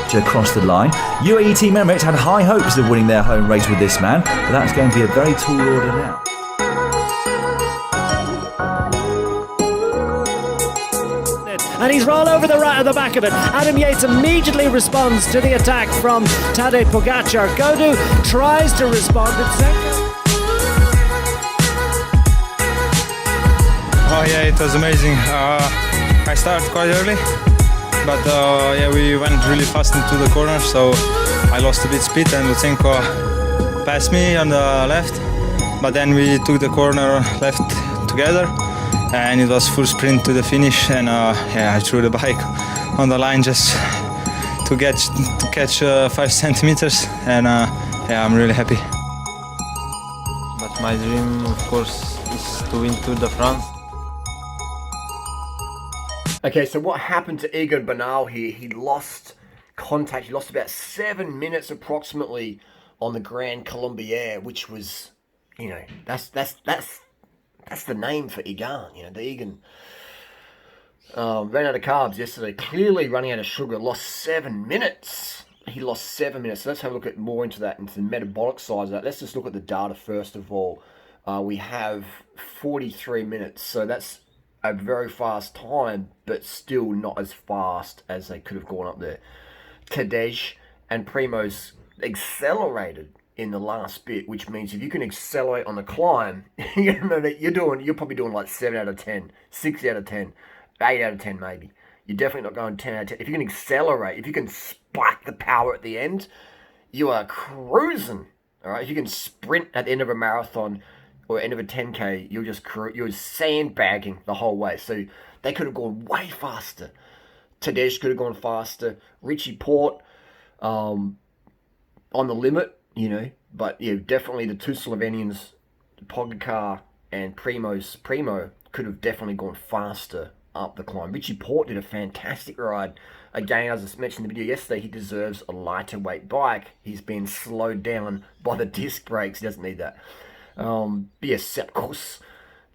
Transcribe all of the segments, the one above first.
to cross the line. UAE Team Emirates had high hopes of winning their home race with this man, but that's going to be a very tall order now. And he's rolled over the right at the back of it. Adam Yates immediately responds to the attack from Tadej Pogacar. Godu tries to respond. Oh yeah, it was amazing. I started quite early, but yeah, we went really fast into the corner, so I lost a bit speed and Lutsenko passed me on the left, but then we took the corner left together. And it was full sprint to the finish, and yeah, I threw the bike on the line just to catch 5 centimeters, and yeah, I'm really happy. But my dream, of course, is to win Tour de France. Okay, so what happened to Egan Bernal here? He lost contact. He lost about 7 minutes approximately on the Grand Colombier, which was, you know, that's the name for Egan. You know, the Egan ran out of carbs yesterday. Clearly running out of sugar. Lost 7 minutes. He lost 7 minutes. So let's have a look at more into that, into the metabolic side of that. Let's just look at the data first of all. We have 43 minutes. So that's a very fast time, but still not as fast as they could have gone up there. Tadej and Primoz accelerated in the last bit, which means if you can accelerate on the climb, you know that you're probably doing like 7 out of 10, 6 out of 10, 8 out of 10 maybe. You're definitely not going 10 out of 10. If you can accelerate, if you can spike the power at the end, you are cruising. All right, if you can sprint at the end of a marathon or end of a 10K, you're sandbagging the whole way. So they could have gone way faster. Tadej could have gone faster. Richie Porte on the limit. You know, but yeah, definitely the two Slovenians, Pogacar and Primo, could have definitely gone faster up the climb. Richie Porte did a fantastic ride. Again, as I mentioned in the video yesterday, he deserves a lighter weight bike. He's been slowed down by the disc brakes. He doesn't need that. Yes, of course,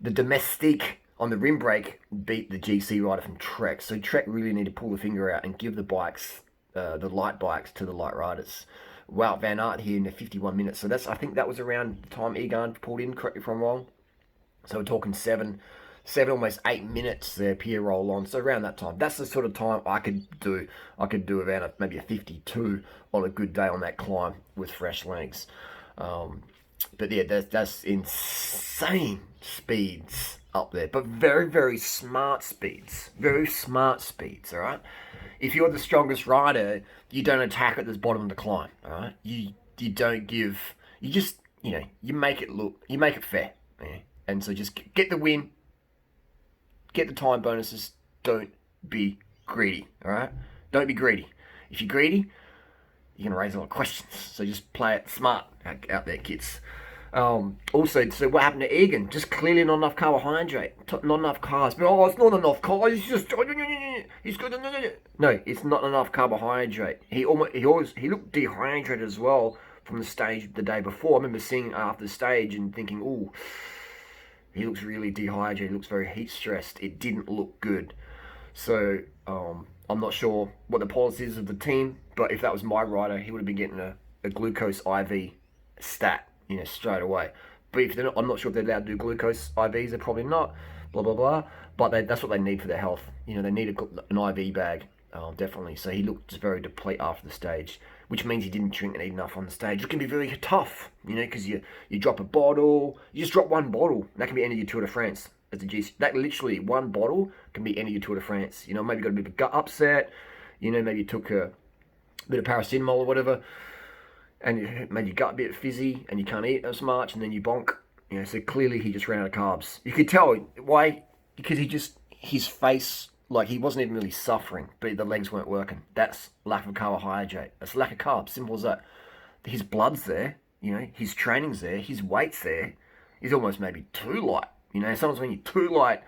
the Domestique on the rim brake beat the GC rider from Trek. So Trek really need to pull the finger out and give the bikes, the light bikes, to the light riders. Wout van Aert here in the 51 minutes. So I think that was around the time Egan pulled in, correct me if I'm wrong. So we're talking 7, almost 8 minutes there, Pierre roll on. So around that time. That's the sort of time I could do. I could do around maybe a 52 on a good day on that climb with fresh legs. But yeah, that's insane speeds up there. But very, very smart speeds. Very smart speeds, all right? If you're the strongest rider, you don't attack at the bottom of the climb, all right? You don't give, you just, you know, you make it fair, yeah? And so just get the win, get the time bonuses, don't be greedy, all right? Don't be greedy. If you're greedy, you're going to raise a lot of questions, so just play it smart out there, kids. Also, so what happened to Egan? Just clearly not enough carbohydrate, not enough carbs. But it's not enough carbs. He's got no. It's not enough carbohydrate. He looked dehydrated as well from the stage the day before. I remember seeing after the stage and thinking, ooh, he looks really dehydrated. He looks very heat stressed. It didn't look good. So I'm not sure what the policy is of the team, but if that was my rider, he would have been getting a glucose IV stat, you know, straight away. But if they're not, I'm not sure if they're allowed to do glucose IVs. They're probably not. Blah blah blah. But that's what they need for their health. You know, they need an IV bag, definitely. So he looked just very deplete after the stage, which means he didn't drink and eat enough on the stage. It can be very tough, you know, because you drop a bottle. You just drop one bottle. That can be end of your Tour de France. As a GC, that literally one bottle can be end of your Tour de France. You know, maybe you got a bit of a gut upset. You know, maybe you took a bit of paracetamol or whatever, and it made your gut a bit fizzy, and you can't eat as much, and then you bonk. You know, so clearly he just ran out of carbs. You could tell why, because his face, like he wasn't even really suffering, but the legs weren't working. That's lack of carbohydrate. That's lack of carbs. Simple as that. His blood's there. You know, his training's there. His weight's there. He's almost maybe too light. You know, sometimes when you're too light,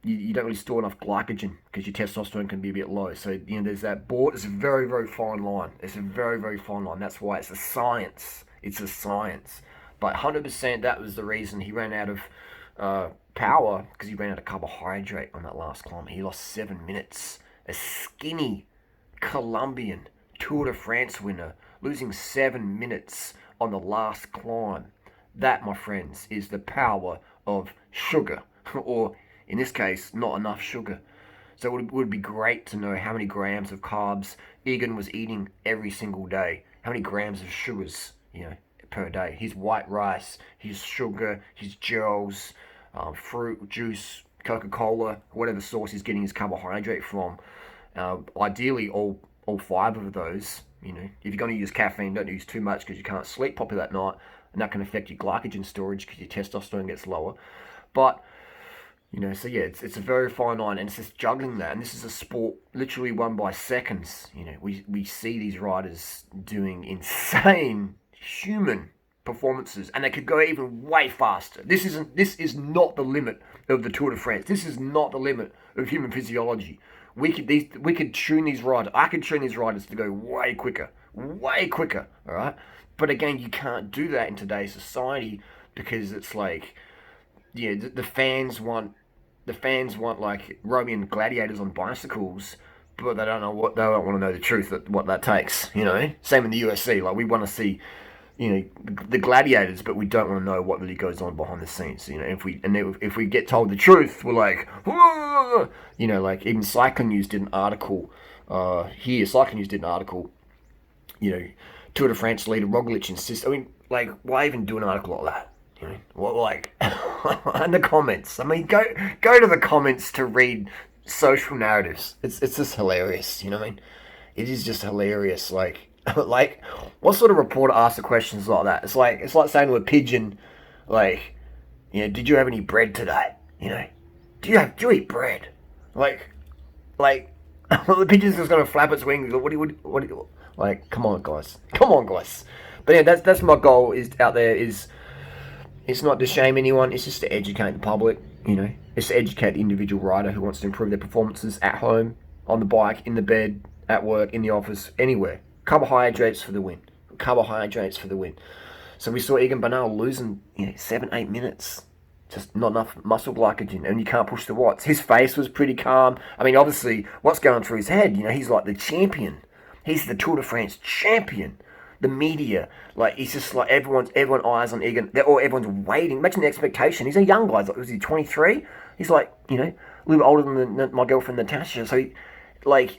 you don't really store enough glycogen because your testosterone can be a bit low. So, you know, there's that board. It's a very, very fine line. It's a very, very fine line. That's why it's a science. It's a science. But 100% that was the reason he ran out of power, because he ran out of carbohydrate on that last climb. He lost 7 minutes. A skinny Colombian Tour de France winner losing 7 minutes on the last climb. That, my friends, is the power of sugar, or in this case, not enough sugar. So it would be great to know how many grams of carbs Egan was eating every single day. How many grams of sugars, per day. His white rice, his sugar, his gels, fruit, juice, Coca-Cola, whatever source he's getting his carbohydrate from. Ideally, all 5 of those. If you're going to use caffeine, don't use too much because you can't sleep properly that night, and that can affect your glycogen storage because your testosterone gets lower. But so yeah, it's a very fine line, and it's just juggling that. And this is a sport literally won by seconds. We see these riders doing insane human performances, and they could go even way faster. This is not the limit of the Tour de France. This is not the limit of human physiology. We could tune these riders. I could tune these riders to go way quicker. All right, but again, you can't do that in today's society because it's like, the fans want like Roman gladiators on bicycles, but they don't want to know the truth of what that takes. Same in the UFC. Like, we want to see, the gladiators, but we don't want to know what really goes on behind the scenes. If we get told the truth, we're like, whoa! Like even Cycling News did an article. Cycling News did an article. Tour de France leader Roglic insists. I mean, like, why even do an article like that? What, like, in the comments. I mean, go to the comments to read social narratives. It's just hilarious. You know what I mean? It is just hilarious. Like, what sort of reporter asks the questions like that? It's like saying to a pigeon, like, did you have any bread today? Do you eat bread? Like, the pigeon's just gonna flap its wings. What do you? Like, come on, guys. But yeah, that's my goal. It's not to shame anyone. It's just to educate the public. It's to educate the individual rider who wants to improve their performances at home, on the bike, in the bed, at work, in the office, anywhere. Carbohydrates for the win. So we saw Egan Bernal losing 7-8 minutes. Just not enough muscle glycogen, and you can't push the watts. His face was pretty calm. I mean, obviously, what's going through his head? He's like the champion. He's the Tour de France champion. The media, like, he's just like everyone eyes on Egan. Everyone's waiting. Imagine the expectation. He's a young guy. Was he 23? He's like, a little bit older than my girlfriend Natasha. So,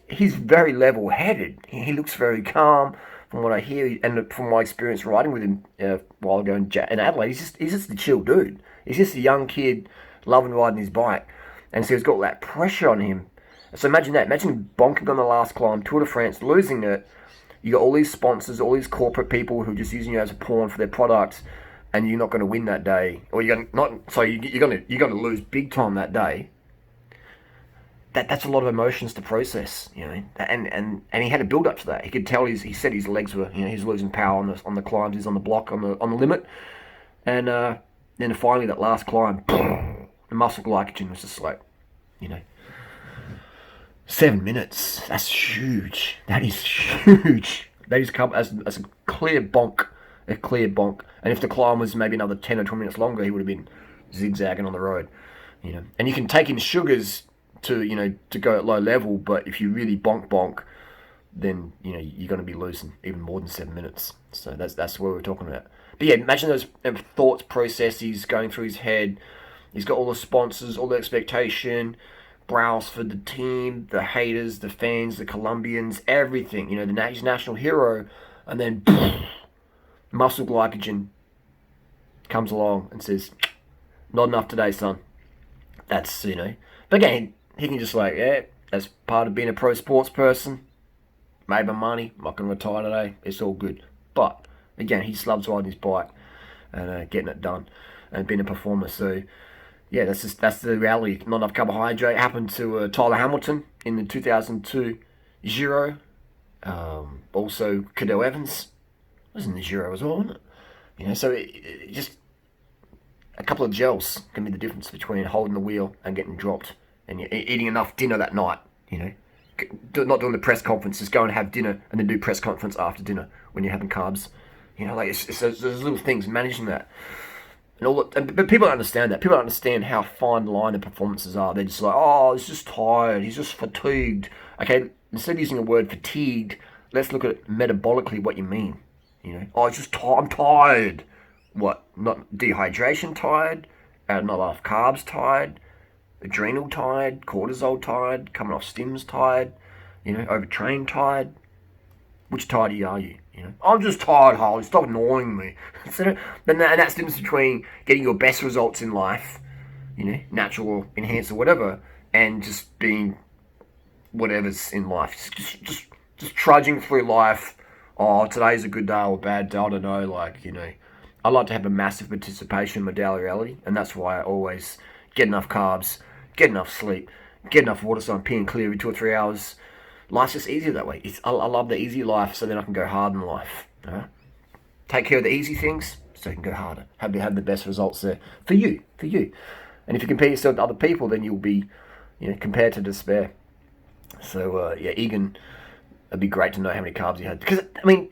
he's very level-headed. He looks very calm, from what I hear, and from my experience riding with him a while ago in Adelaide. He's just a chill dude. He's just a young kid loving riding his bike, and so he's got all that pressure on him. So imagine that. Imagine bonking on the last climb, Tour de France, losing it. You got all these sponsors, all these corporate people who are just using you as a pawn for their products, and you're not going to win that day, or you're going to lose big time that day. That's a lot of emotions to process, and he had a build up to that. He could tell he said his legs were, he's losing power on the climbs, he's on the block, on the limit, and then finally that last climb, the muscle glycogen was just like, 7 minutes. That's huge. That is huge. That is come as a clear bonk. And if the climb was maybe another 10 or 20 minutes longer, he would have been zigzagging on the road. And you can take in sugars to go at low level, but if you really bonk, then you're going to be losing even more than 7 minutes. So that's what we're talking about. But yeah, imagine those thoughts, processes going through his head. He's got all the sponsors, all the expectation. Browse for the team, the haters, the fans, the Colombians, everything. His national hero, and then muscle glycogen comes along and says, "Not enough today, son." That's But again, he can just that's part of being a pro sports person. Made my money. I'm not going to retire today. It's all good. But again, he just loves riding his bike and getting it done and being a performer. So. Yeah, that's the reality. Not enough carbohydrate. Happened to Tyler Hamilton in the 2002 Giro. Also, Cadell Evans was in the Giro as well, wasn't it? So it just a couple of gels can be the difference between holding the wheel and getting dropped, and you're eating enough dinner that night. Not doing the press conference. Just go and have dinner, and then do press conference after dinner when you're having carbs. It's those little things, managing that. But people don't understand that. People don't understand how fine the line the performances are. They're just like, he's just tired. He's just fatigued. Okay, instead of using the word fatigued, let's look at metabolically what you mean. Oh, it's just I'm tired. What? Not dehydration tired, not enough carbs tired, adrenal tired, cortisol tired, coming off stims tired, overtrained tired. Which tired are you? I'm just tired, Harley. Stop annoying me. And that's the difference between getting your best results in life, natural or enhanced or whatever, and just being whatever's in life. Just trudging through life. Oh, today's a good day or a bad day. I don't know. I like to have a massive participation in my daily reality, and that's why I always get enough carbs, get enough sleep, get enough water so I'm peeing clear every 2 or 3 hours. Life's just easier that way. I love the easy life, so then I can go hard in life. Take care of the easy things, so you can go harder. Have the best results there for you. And if you compare yourself to other people, then you'll be, compared to despair. So Egan, it'd be great to know how many carbs he had. Because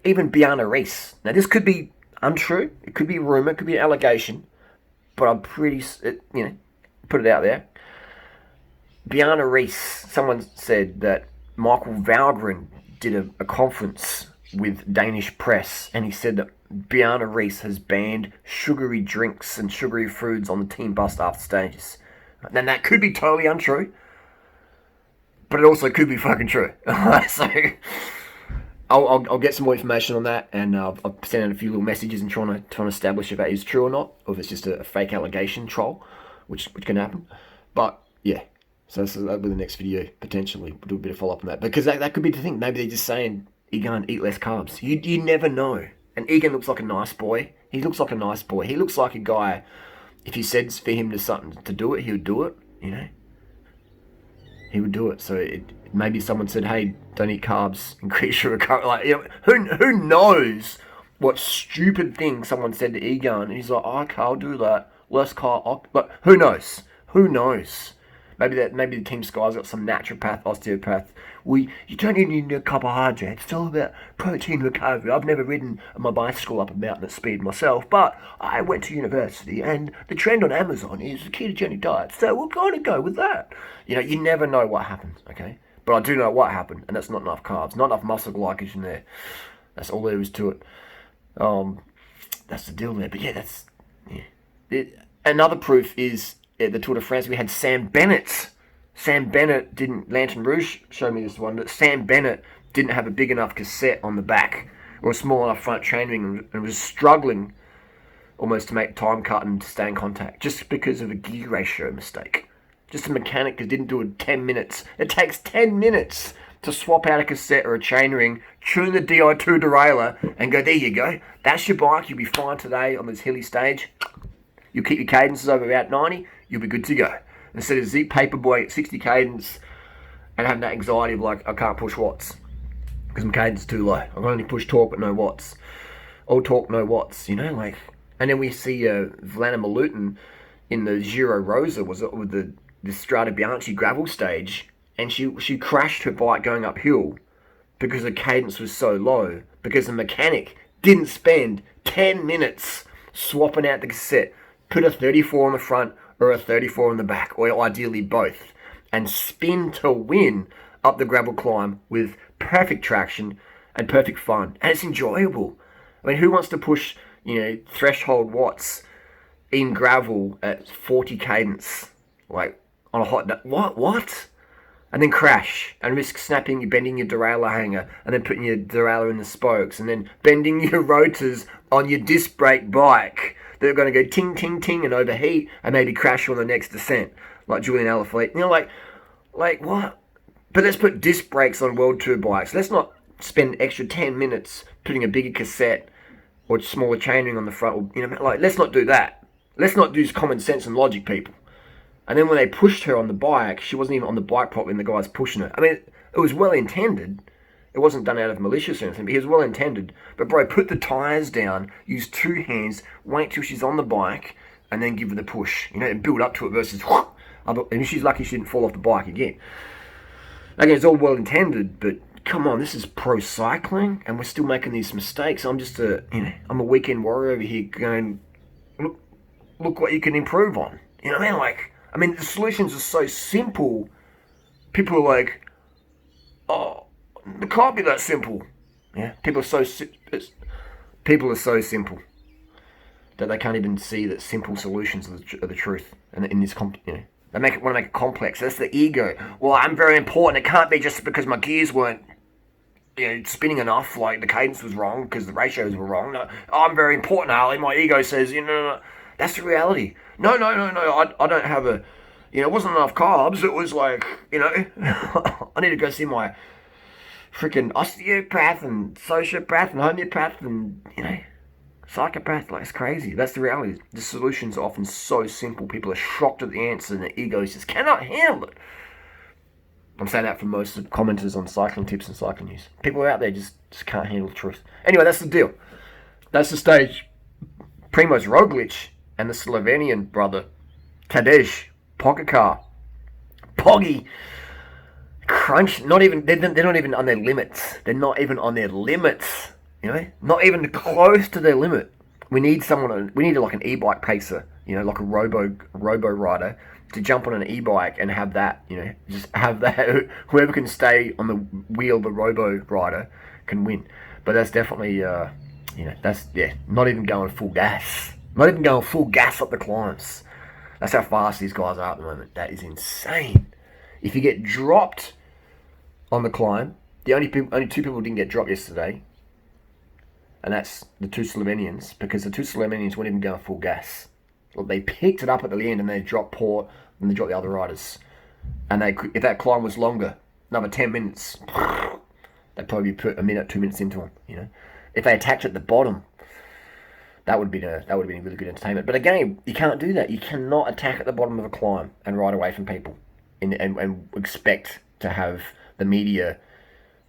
even Bjarne Riis. Now this could be untrue. It could be rumor. It could be an allegation. But I'm pretty, put it out there. Bjarne Riis. Someone said that Michael Valgren did a conference with Danish press, and he said that Bjarne Riis has banned sugary drinks and sugary foods on the team bus after stages. Now that could be totally untrue, but it also could be fucking true. So I'll get some more information on that, and I'll send out a few little messages and trying to establish if that is true or not, or if it's just a fake allegation troll, which can happen. But yeah. So that'll be the next video, potentially. We'll do a bit of follow-up on that. Because that could be the thing. Maybe they're just saying, Egan, eat less carbs. You never know. And Egan looks like a nice boy. He looks like a nice boy. He looks like a guy, if you said for him to do it, he would do it, He would do it. So maybe someone said, hey, don't eat carbs, increase your recovery. Who knows what stupid thing someone said to Egan. And he's like, okay, I'll do that. Less carb. But who knows? Who knows? Maybe the Team Sky's got some naturopath, osteopath. You don't need a carbohydrates. It's all about protein recovery. I've never ridden my bicycle up a mountain at speed myself, but I went to university, and the trend on Amazon is the ketogenic diet, so we're going to go with that. You never know what happens, okay? But I do know what happened, and that's not enough carbs, not enough muscle glycogen there. That's all there is to it. That's the deal there. But another proof is the Tour de France. We had Sam Bennett. Sam Bennett didn't, Lantern Rouge showed me this one, but Sam Bennett didn't have a big enough cassette on the back or a small enough front chainring, and was struggling almost to make time cut and to stay in contact just because of a gear ratio mistake. Just a mechanic that didn't do it 10 minutes. It takes 10 minutes to swap out a cassette or a chainring, tune the Di2 derailleur, and go, there you go. That's your bike. You'll be fine today on this hilly stage. You'll keep your cadences over about 90. You'll be good to go. Instead of Zeke Paperboy at 60 cadence and having that anxiety of like, I can't push watts because my cadence is too low. I can only push torque but no watts. All torque, no watts, And then we see Vlana Milutin in the Giro Rosa was with the Strade Bianchi gravel stage, and she crashed her bike going uphill because the cadence was so low, because the mechanic didn't spend 10 minutes swapping out the cassette, put a 34 on the front or a 34 on the back, or ideally both, and spin to win up the gravel climb with perfect traction and perfect fun. And it's enjoyable. Who wants to push, threshold watts in gravel at 40 cadence, like on a hot day? What? And then crash and risk bending your derailleur hanger, and then putting your derailleur in the spokes, and then bending your rotors on your disc brake bike. They're going to go ting, ting, ting and overheat and maybe crash on the next descent, like Julian Alaphilippe. Like what? But let's put disc brakes on World Tour bikes. Let's not spend extra 10 minutes putting a bigger cassette or smaller chainring on the front. Let's not do that. Let's not use common sense and logic, people. And then when they pushed her on the bike, she wasn't even on the bike properly and the guy's pushing her. It was well intended. It wasn't done out of malicious or anything, but he was well intended. But bro, put the tyres down, use two hands, wait till she's on the bike, and then give her the push. And build up to it versus, and she's lucky she didn't fall off the bike again. Again, it's all well intended, but come on, this is pro cycling, and we're still making these mistakes. I'm just I'm a weekend warrior over here going, look what you can improve on. The solutions are so simple. People are like, oh, it can't be that simple. Yeah, people are so simple that they can't even see that simple solutions are the truth. And in this, they want to make it complex. That's the ego. Well, I'm very important. It can't be just because my gears weren't, spinning enough. Like the cadence was wrong because the ratios were wrong. No, I'm very important, Ali. My ego says, no. That's the reality. No. I don't have it wasn't enough carbs. It was like, I need to go see my freaking osteopath and sociopath and homeopath and, psychopath. Like, it's crazy. That's the reality. The solutions are often so simple. People are shocked at the answer and the egos just cannot handle it. I'm saying that for most of the commenters on cycling tips and cycling news. People out there just can't handle the truth. Anyway, that's the deal. That's the stage. Primož Roglic and the Slovenian brother, Tadej Pogacar. Poggy. Crunch. They're not even on their limits. They're not even on their limits. Not even close to their limit. We need like an e-bike pacer, like a robo rider to jump on an e-bike and have that, just have that. Whoever can stay on the wheel of the robo rider can win. But that's definitely, not even going full gas. Not even going full gas up the climbs. That's how fast these guys are at the moment. That is insane. If you get dropped on the climb, only two people didn't get dropped yesterday, and that's the two Slovenians, because the two Slovenians weren't even going full gas. Well, they picked it up at the end and they dropped Port and they dropped the other riders. And if that climb was longer, another 10 minutes, they'd probably put a minute, 2 minutes into them. If they attacked at the bottom, that would be really good entertainment. But again, you can't do that. You cannot attack at the bottom of a climb and ride away from people and expect to have the media,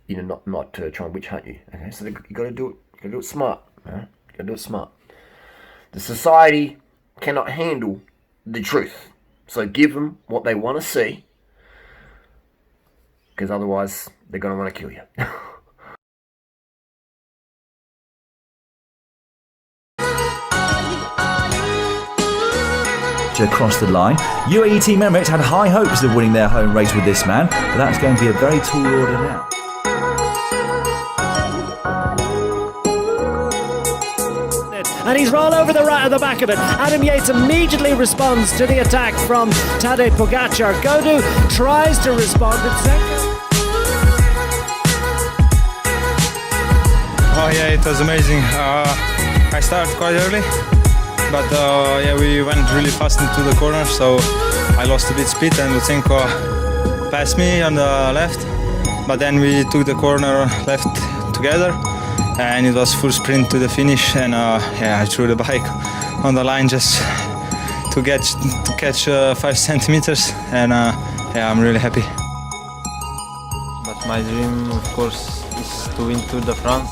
not to try and witch hunt you. Okay, so you got to do it. You got to do it smart. Right? You got to do it smart. The society cannot handle the truth, so give them what they want to see, because otherwise they're going to want to kill you. Across the line. UAE Team Emirates had high hopes of winning their home race with this man, but that's going to be a very tall order now. And he's rolled over the right of the back of it. Adam Yates immediately responds to the attack from Tadej Pogacar. Godu tries to respond. Oh yeah, it was amazing. I started quite early, but we went really fast into the corner, so I lost a bit speed and Lutsenko passed me on the left, but then we took the corner left together and it was full sprint to the finish, and I threw the bike on the line just to catch 5 centimeters, and I'm really happy. But my dream, of course, is to win Tour de France.